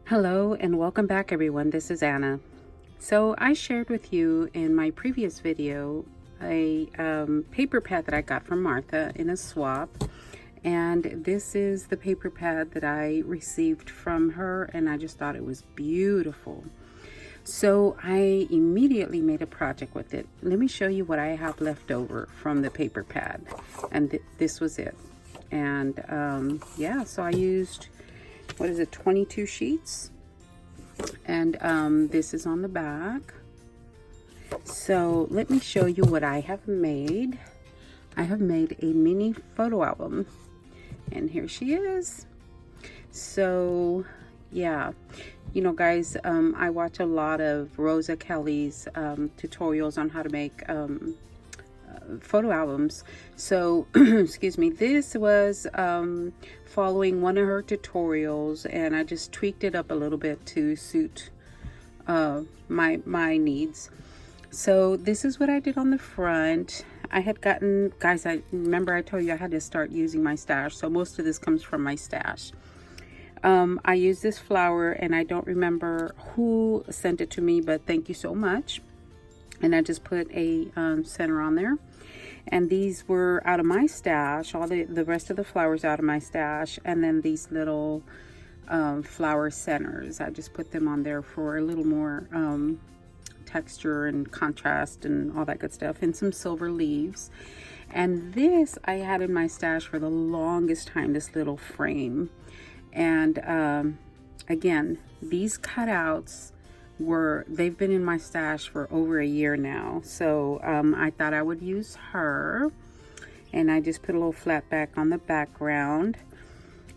Hello and welcome back everyone. This is Anna. So I shared with you in my previous video a paper pad that I got from Martha in a swap, and this is the paper pad that I received from her, and I just thought it was beautiful. So I immediately made a project with it. Let me show you what I have left over from the paper pad, and this was it. And yeah, so I used, what is it, 22 sheets, and this is on the back. So let me show you what I have made. I have made a mini photo album, and here she is. So yeah, you know guys, I watch a lot of Rosa Kelly's tutorials on how to make photo albums. So excuse me, this was following one of her tutorials, and I just tweaked it up a little bit to suit my needs. So this is what I did on the front. I had gotten, guys, I remember I told you I had to start using my stash, so most of this comes from my stash. I used this flower, and I don't remember who sent it to me, but thank you so much. And I just put a center on there, and these were out of my stash, all the rest of the flowers out of my stash, and then these little flower centers, I just put them on there for a little more texture and contrast and all that good stuff, and some silver leaves. And this I had in my stash for the longest time, this little frame. And again, these cutouts they've been in my stash for over a year now, so I thought I would use her, and I just put a little flat back on the background.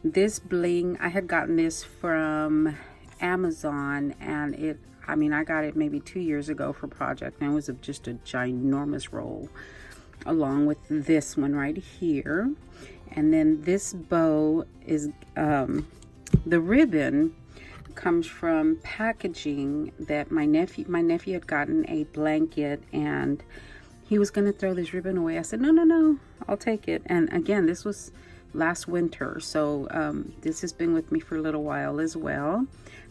This bling, I had gotten this from Amazon, and I got it maybe 2 years ago for project, and it was just a ginormous roll, along with this one right here. And then this bow is the ribbon comes from packaging that my nephew had gotten a blanket, and he was going to throw this ribbon away. I said, no, I'll take it. And again, this was last winter, so this has been with me for a little while as well.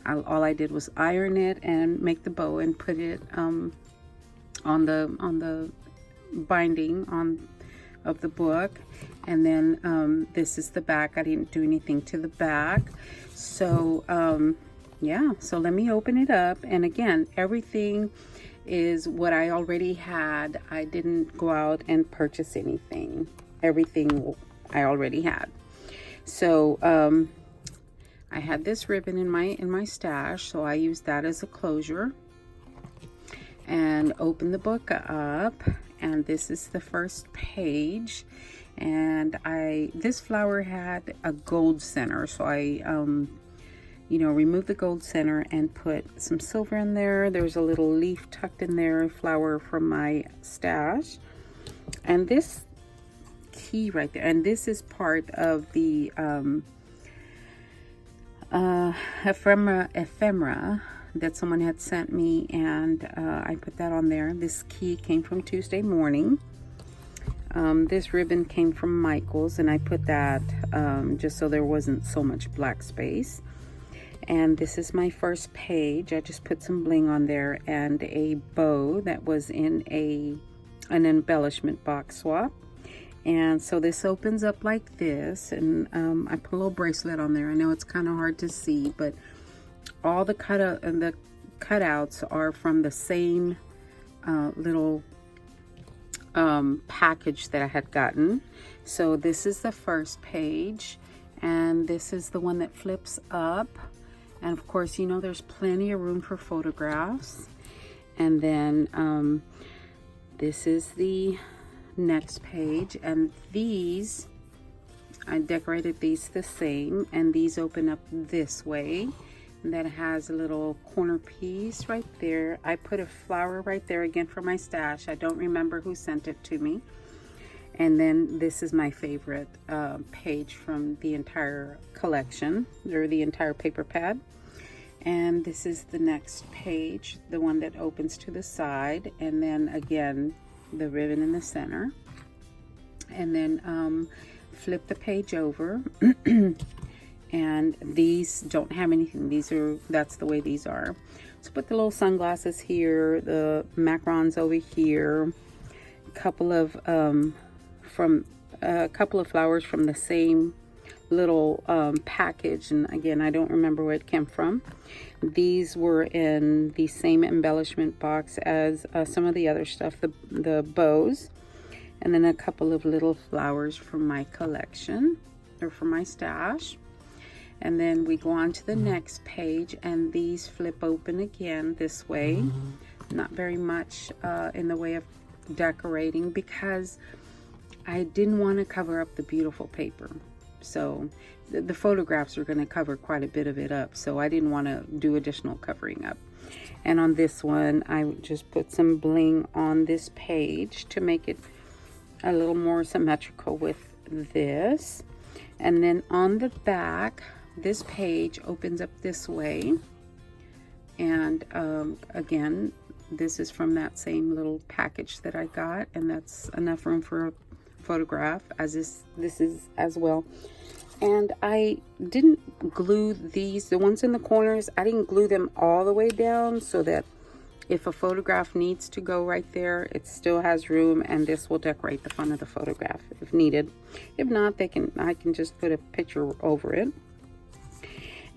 All I did was iron it and make the bow and put it on the binding of the book. And then this is the back. I didn't do anything to the back. So yeah, so let me open it up. And again, everything is what I already had. I didn't go out and purchase anything. Everything I already had. So I had this ribbon in my stash, so I used that as a closure, and opened the book up. And this is the first page, and this flower had a gold center, so I removed the gold center and put some silver in there. There's a little leaf tucked in there, flower from my stash, and this key right there, and this is part of the ephemera that someone had sent me, and I put that on there. This key came from Tuesday Morning. This ribbon came from Michael's, and I put that just so there wasn't so much black space. And this is my first page. I just put some bling on there and a bow that was in an embellishment box swap. And so this opens up like this, and I put a little bracelet on there. I know it's kind of hard to see, but all the cutouts are from the same little package that I had gotten. So this is the first page, and this is the one that flips up. And of course, you know, there's plenty of room for photographs. And then this is the next page, and these, I decorated these the same, and these open up this way. And that has a little corner piece right there. I put a flower right there again for my stash. I don't remember who sent it to me. And then this is my favorite page from the entire collection, or the entire paper pad. And this is the next page, the one that opens to the side, and then again the ribbon in the center. And then flip the page over And these don't have anything. That's the way these are. So put the little sunglasses here, the macarons over here, a couple of flowers from the same little package, and again, I don't remember where it came from. These were in the same embellishment box as some of the other stuff, the bows, and then a couple of little flowers from my collection, or from my stash. And then we go on to the next page, and these flip open again this way. Not very much in the way of decorating, because I didn't want to cover up the beautiful paper. So the photographs are going to cover quite a bit of it up, so I didn't want to do additional covering up. And on this one, I just put some bling on this page to make it a little more symmetrical with this. And then on the back, this page opens up this way, and again, this is from that same little package that I got, and that's enough room for a photograph, as this is as well. And I didn't glue these, the ones in the corners, I didn't glue them all the way down, so that if a photograph needs to go right there, it still has room, and this will decorate the front of the photograph if needed. If not, I can just put a picture over it.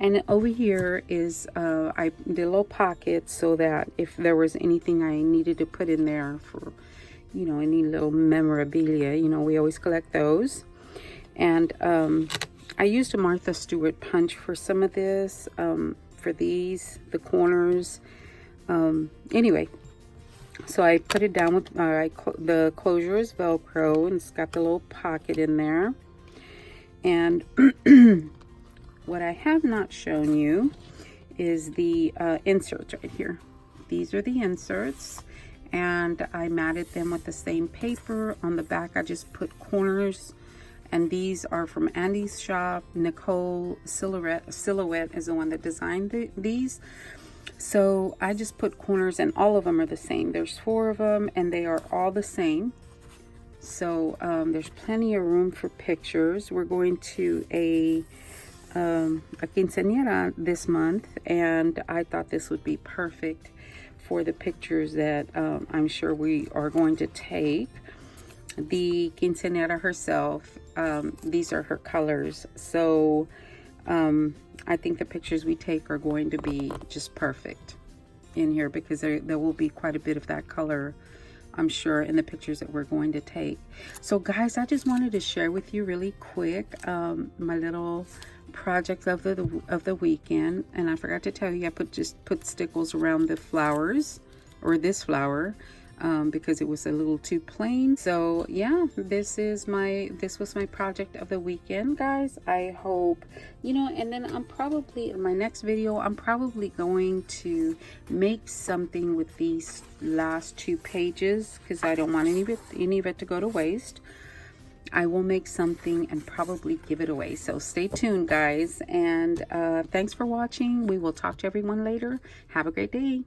And over here is I did a little pocket, so that if there was anything I needed to put in there for, you know, any little memorabilia, you know, we always collect those. And I used a Martha Stewart punch for some of this, for the corners. Anyway, so I put it down with the closure is Velcro, and it's got the little pocket in there. And what I have not shown you is the inserts right here. These are the inserts, and I matted them with the same paper. On the back, I just put corners, and these are from Andy's shop. Nicole Silhouette is the one that designed these. So I just put corners, and all of them are the same. There's 4 of them, and they are all the same. So there's plenty of room for pictures. We're going to a quinceañera this month, and I thought this would be perfect for the pictures that I'm sure we are going to take. The quinceañera herself, these are her colors, so I think the pictures we take are going to be just perfect in here, because there will be quite a bit of that color, I'm sure, in the pictures that we're going to take. So guys, I just wanted to share with you really quick my little project of the weekend. And I forgot to tell you, I just put stickles around the flowers, or this flower, because it was a little too plain. So yeah, this was my project of the weekend, guys. I hope, you know, and then I'm probably, in my next video, I'm probably going to make something with these last 2 pages, because I don't want any of it to go to waste. I will make something and probably give it away. So stay tuned, guys, and thanks for watching. We will talk to everyone later. Have a great day.